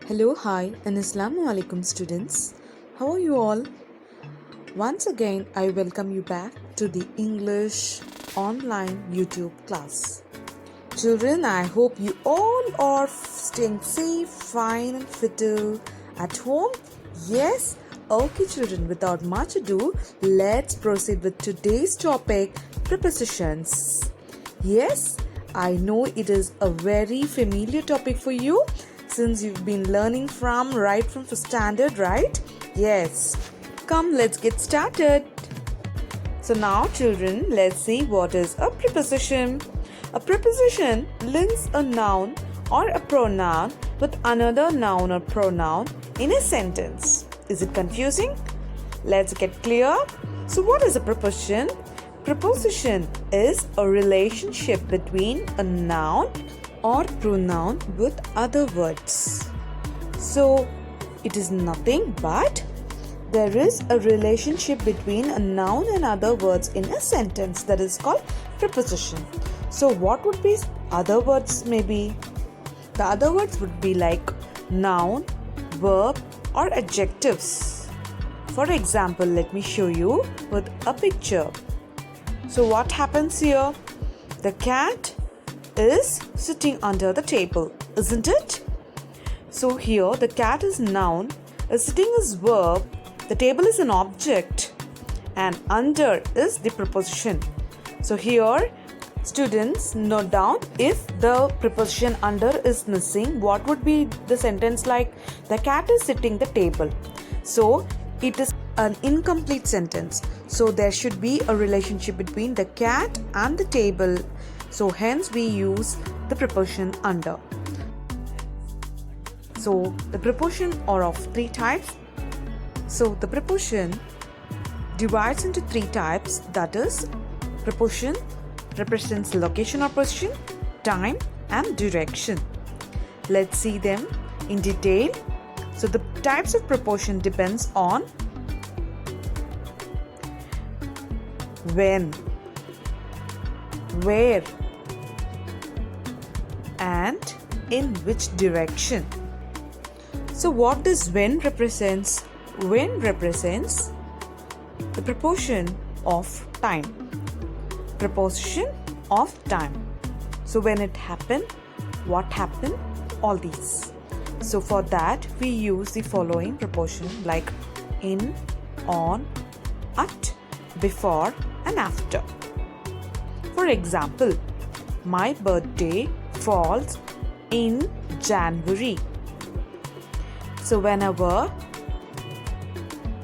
Hello, hi, and Assalamu alaikum, students. How are you all? Once again, I welcome you back to the English online YouTube class. Children, I hope you all are staying safe, fine, and fit at home. Yes? Okay, children, without much ado, let's proceed with today's topic prepositions. Yes, I know it is a very familiar topic for you since you've been learning right from first standard, right? Yes. Come, let's get started. So now, children, let's see what is a preposition. A preposition links a noun or a pronoun with another noun or pronoun in a sentence. Is it confusing? Let's get clear. So what is a preposition? Preposition is a relationship between a noun or pronoun with other words. So it is nothing but there is a relationship between a noun and other words in a sentence that is called preposition. So what would be other words maybe? The other words would be like noun, verb or adjectives. For example, let me show you with a picture. So what happens here? The cat is sitting under the table, isn't it? So here the cat is noun, sitting is verb, the table is an object, and under is the preposition. So here students note down, if the preposition under is missing, what would be the sentence like? The cat is sitting the table. So it is an incomplete sentence. So there should be a relationship between the cat and the table. So hence we use the preposition under. So the preposition are of three types. So the preposition divides into three types, that is, preposition represents location or position, time and direction. Let's see them in detail. So the types of preposition depends on when, where and in which direction. So what does when represents? When represents the preposition of time. Preposition of time. So when it happened, what happened, all these. So for that we use the following preposition like in, on, at, before and after. For example, my birthday falls in January. So whenever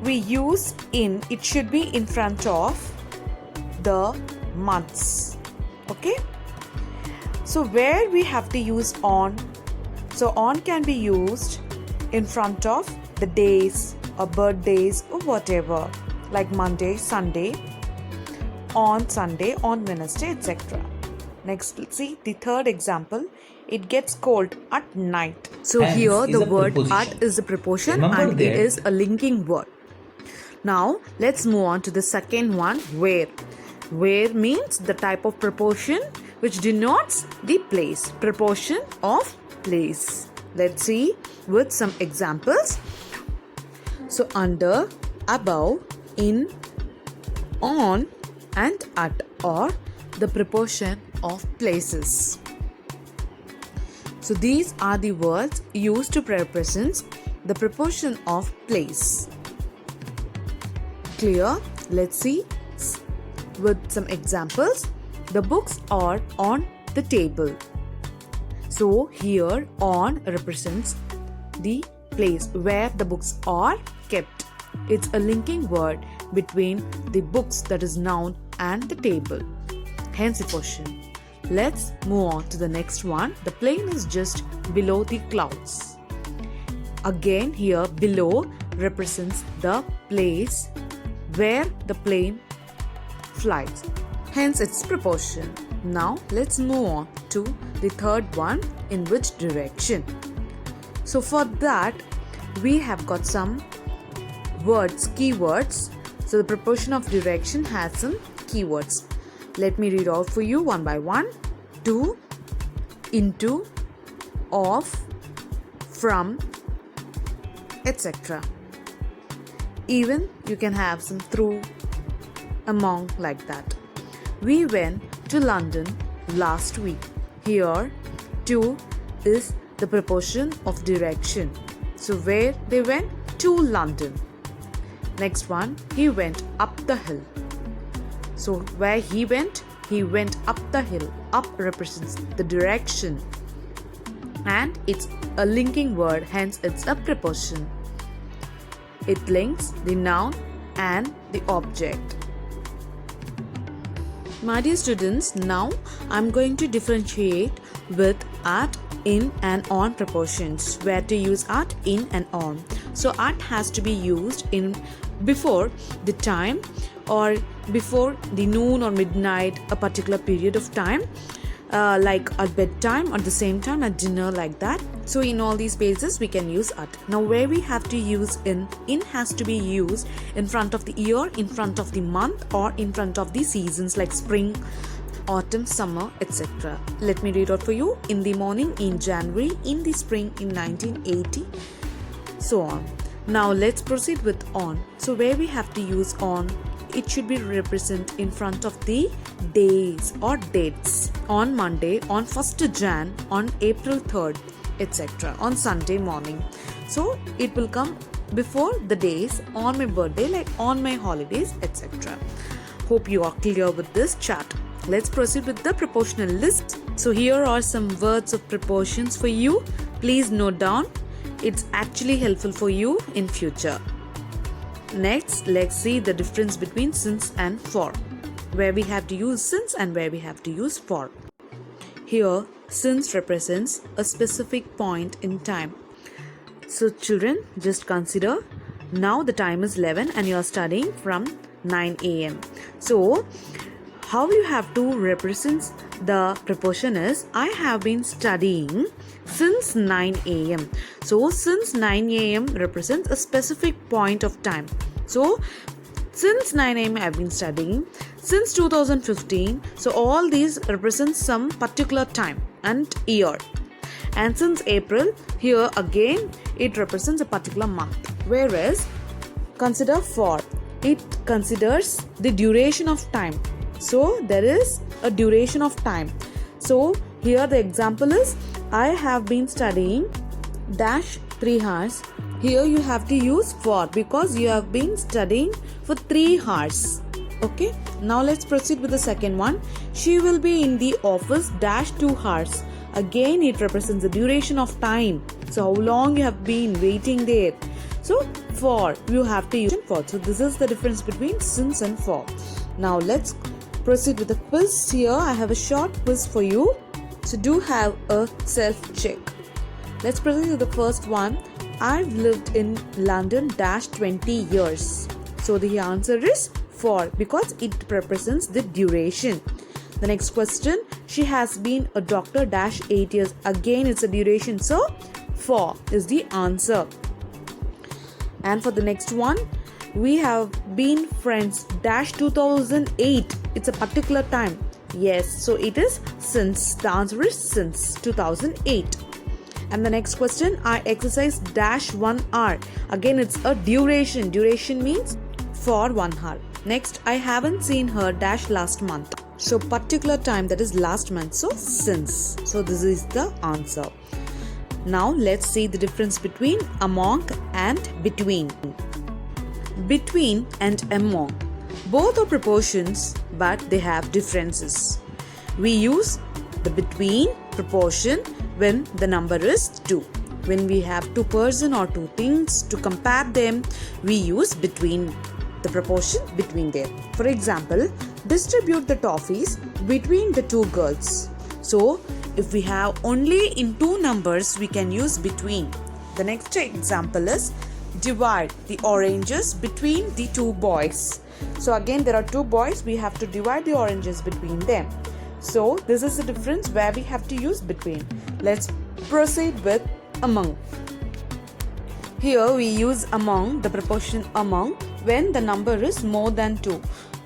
we use in, it should be in front of the months. Okay. So where we have to use on? So on can be used in front of the days or birthdays or whatever, like Monday, Sunday, on Sunday, on Wednesday, etc. Next, let's see the third example. It gets cold at night. So Hence here the word preposition. at is a preposition Remember and that. it is a linking word. Now let's move on to the second one, where. Where means the type of preposition which denotes the place. Preposition of place. Let's see with some examples. So under, above, in, on and at are the preposition of places. So these are the words used to represent the preposition of place. Clear? Let's see with some examples. The books are on the table. So here on represents the place where the books are kept. It's a linking word between the books, that is noun, and the table. Hence the position. Let's move on to the next one. The plane is just below the clouds. Again here below represents the place where the plane flies. Hence its preposition. Now let's move on to the third one, in which direction. So for that we have got some words, keywords. So the preposition of direction has some keywords. Let me read out for you one by one. To, into, of, from, etc. Even you can have some through, among, like that. We went to London last week. Here, to is the preposition of direction. So where they went? To London. Next one, he went up the hill. So where he went up the hill. Up represents the direction. And it's a linking word, hence it's a preposition. It links the noun and the object. My dear students, now I'm going to differentiate with at, in and on prepositions. Where to use at, in and on. So at has to be used in before the time or before the noon or midnight, a particular period of time, like at bedtime, at the same time at dinner, like that. So in all these spaces we can use at. Now where we have to use in has to be used in front of the year, in front of the month, or in front of the seasons like spring, autumn, summer, etc. Let me read out for you. In the morning, in January, in the spring, in 1980, so on. Now let's proceed with on. So where we have to use on, it should be represent in front of the days or dates. On Monday, on 1st Jan, on April 3rd, etc. On Sunday morning. So it will come before the days, on my birthday, like on my holidays, etc. Hope you are clear with this chat. Let's proceed with the prepositional list. So here are some words of prepositions for you. Please note down. It's actually helpful for you in future. Next, let's see the difference between since and for. Where we have to use since and where we have to use for. Here, since represents a specific point in time. So children, just consider now the time is 11 and you are studying from 9 a.m. So how you have to represent the preposition is I have been studying since 9 a.m. So since 9 a.m. represents a specific point of time. So since 9 a.m. I have been studying since 2015. So all these represent some particular time and year. And since April, here again it represents a particular month. Whereas consider for, it considers the duration of time. So there is a duration of time. So here the example is I have been studying dash 3 hours. Here you have to use for because you have been studying for 3 hours. Okay. Now let's proceed with the second one. She will be in the office dash 2 hours. Again it represents the duration of time. So how long you have been waiting there. So for you have to use for. So this is the difference between since and for. Now let's proceed with the quiz. Here I have a short quiz for you. So do have a self-check. Let's proceed with the first one. I've lived in London dash 20 years. So the answer is for because it represents the duration. The next question. She has been a doctor dash 8 years. Again it's a duration. So for is the answer. And for the next one. We have been friends dash 2008. It's a particular time. Yes, so it is since. The answer is since 2008. And the next question, I exercise dash 1 hour. Again, it's a duration. Duration means for 1 hour. Next, I haven't seen her dash last month. So particular time, that is last month. So since. So this is the answer. Now let's see the difference between among and between. Between and among. Both are prepositions, but they have differences. We use the between preposition when the number is 2. When we have 2 person or 2 things to compare them, we use between, the preposition between them. For example, distribute the toffees between the 2 girls. So, if we have only in 2 numbers, we can use between. The next example is divide the oranges between the 2 boys. So again there are 2 boys, we have to divide the oranges between them. So this is the difference where we have to use between. Let's proceed with among. Here we use among, the preposition among, when the number is more than 2.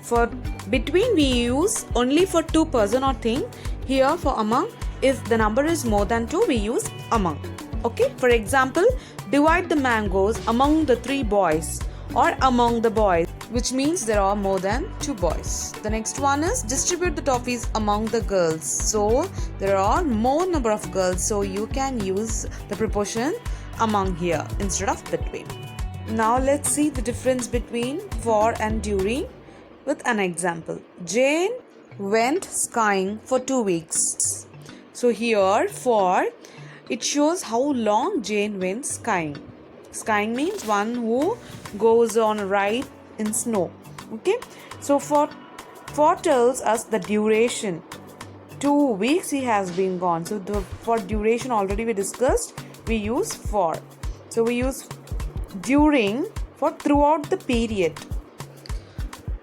For between we use only for 2 person or thing. Here for among, if the number is more than 2, we use among. Okay, for example, Divide the mangoes among the 3 boys or among the boys, which means there are more than 2 boys. The next one is distribute the toffees among the girls. So there are more number of girls, so you can use the preposition among here instead of between. Now let's see the difference between for and during with an example. Jane went skiing for 2 weeks. So here for, it shows how long Jane went skiing. Skiing means one who goes on a ride in snow. Okay, so for tells us the duration. 2 weeks he has been gone. So for duration already we discussed, we use for. So we use during for throughout the period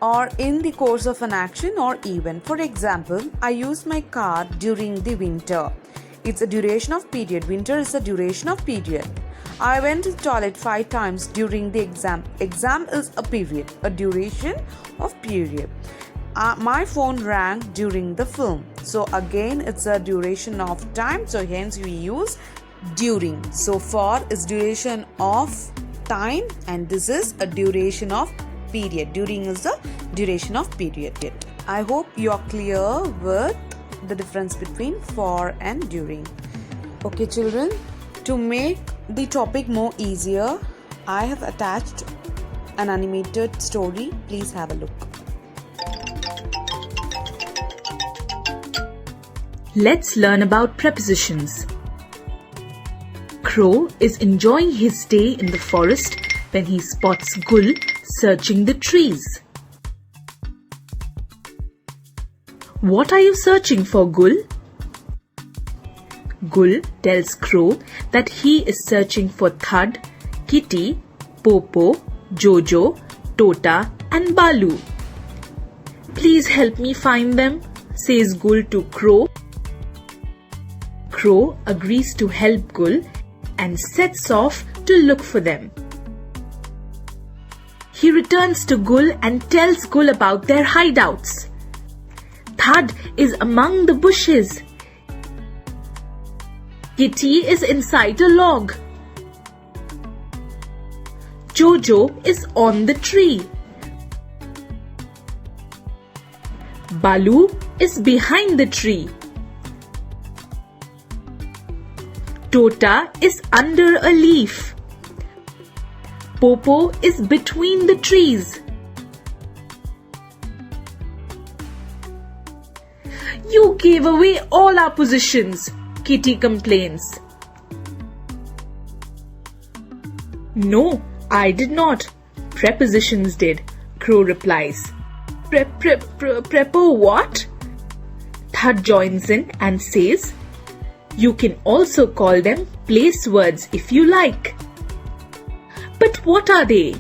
or in the course of an action or event. For example, I used my car during the winter. It's a duration of period. Winter is a duration of period. I went to the toilet 5 times during the exam. Exam is a period, a duration of period. My phone rang during the film. So again, it's a duration of time. So hence we use during. So for is duration of time and this is a duration of period. During is the duration of period. I hope you are clear with the difference between for and during. Okay children, to make the topic more easier, I have attached an animated story. Please have a look. Let's learn about prepositions. Crow is enjoying his day in the forest when he spots Gul searching the trees. What are you searching for, Gul? Gul tells Crow that he is searching for Thud, Kitty, Popo, Jojo, Tota and Balu. Please help me find them, says Gul to Crow. Crow agrees to help Gul and sets off to look for them. He returns to Gul and tells Gul about their hideouts. Thud is among the bushes. Kitty is inside a log. Jojo is on the tree. Balu is behind the tree. Tota is under a leaf. Popo is between the trees. You gave away all our positions, Kitty complains. No, I did not. Prepositions did, Crow replies. Prepo what? Thud joins in and says, you can also call them place words if you like. But what are they?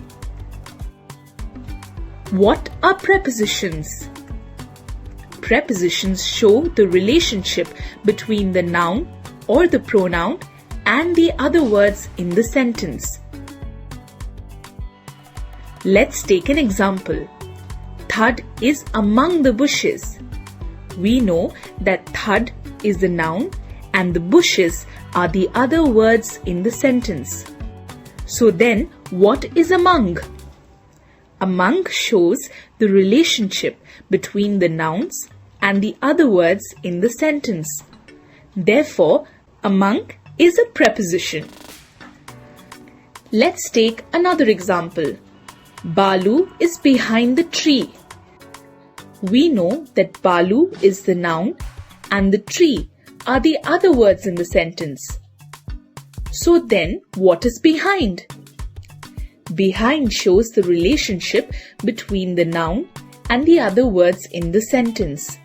What are prepositions? Prepositions show the relationship between the noun or the pronoun and the other words in the sentence. Let's take an example. Thud is among the bushes. We know that Thud is the noun and the bushes are the other words in the sentence. So then, what is among? Among shows the relationship between the nouns and the other words in the sentence. Therefore, among is a preposition. Let's take another example. Balu is behind the tree. We know that Balu is the noun and the tree are the other words in the sentence. So then, what is behind? Behind shows the relationship between the noun and the other words in the sentence.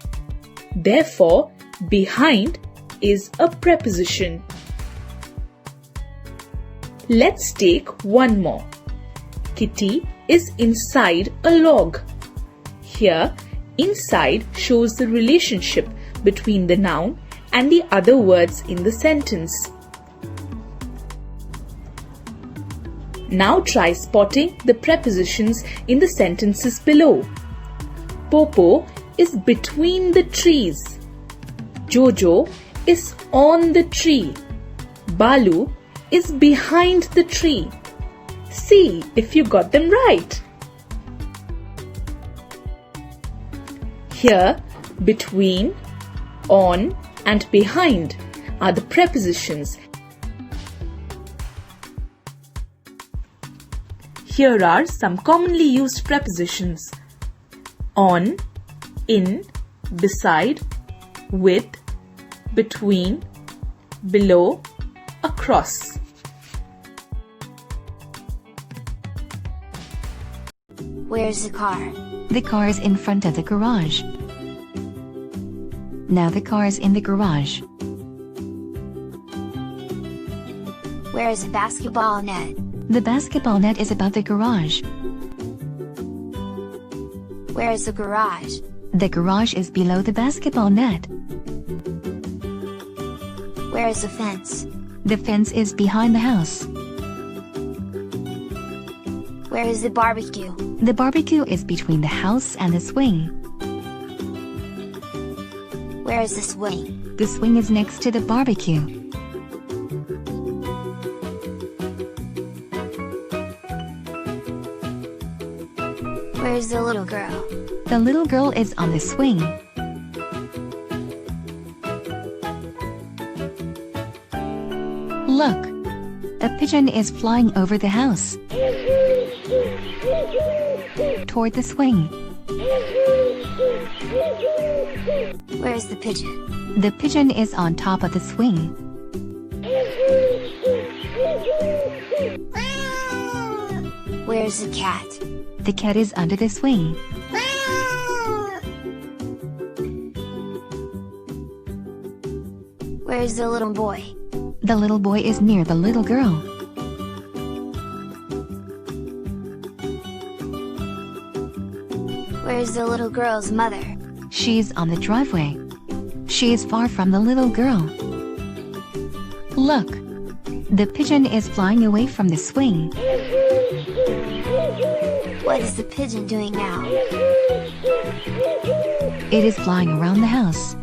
Therefore, behind is a preposition. Let's take one more. Kitty is inside a log. Here, inside shows the relationship between the noun and the other words in the sentence. Now try spotting the prepositions in the sentences below. Popo is between the trees. Jojo is on the tree. Balu is behind the tree. See if you got them right. Here, between, on and behind are the prepositions. Here are some commonly used prepositions: on, in, beside, with, between, below, across. Where's the car? The car is in front of the garage. Now the car is in the garage. Where is the basketball net? The basketball net is above the garage. Where is the garage? The garage is below the basketball net. Where is the fence? The fence is behind the house. Where is the barbecue? The barbecue is between the house and the swing. Where is the swing? The swing is next to the barbecue. Where is the little girl? The little girl is on the swing. Look, a pigeon is flying over the house toward the swing. Where is the pigeon? The pigeon is on top of the swing. Where is the cat? The cat is under the swing. Where is the little boy? The little boy is near the little girl. Where is the little girl's mother? She's on the driveway. She is far from the little girl. Look, the pigeon is flying away from the swing. What is the pigeon doing now? It is flying around the house.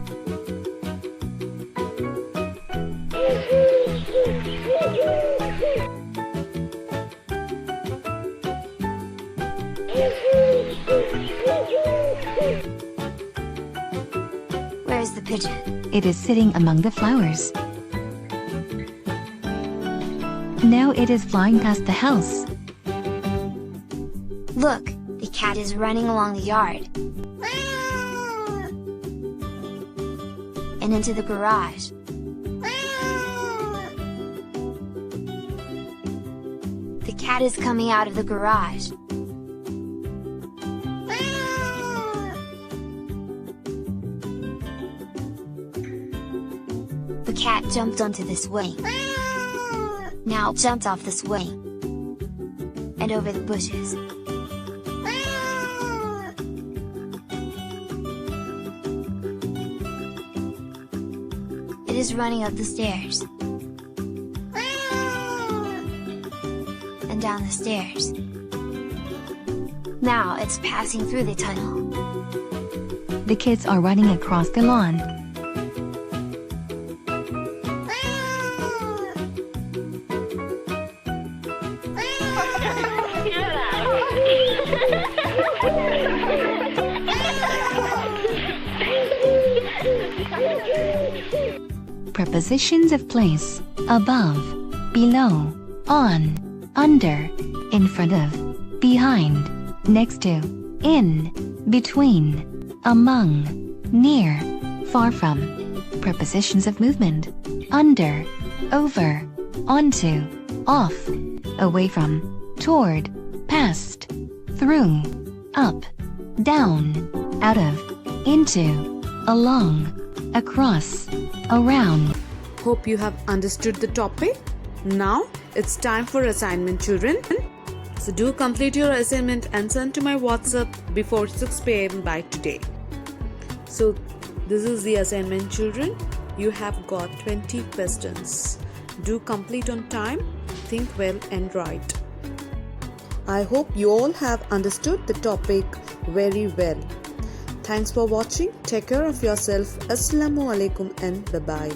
Where is the pigeon? It is sitting among the flowers. Now it is flying past the house. Look, the cat is running along the yard and into the garage. The cat is coming out of the garage. The cat jumped onto the swing. Now jumped off the swing and over the bushes. It is running up the stairs and down the stairs. Now it's passing through the tunnel. The kids are running across the lawn. Prepositions of place: above, below, on, under, in front of, behind, next to, in, between, among, near, far from. Prepositions of movement: under, over, onto, off, away from, toward, past, through, up, down, out of, into, along, across, around. Hope you have understood the topic. Now it's time for assignment, children. So do complete your assignment and send to my WhatsApp before 6 p.m. by today. So this is the assignment, children. You have got 20 questions. Do complete on time, think well and write. I hope you all have understood the topic very well. Thanks for watching. Take care of yourself. Assalamu alaikum and bye-bye.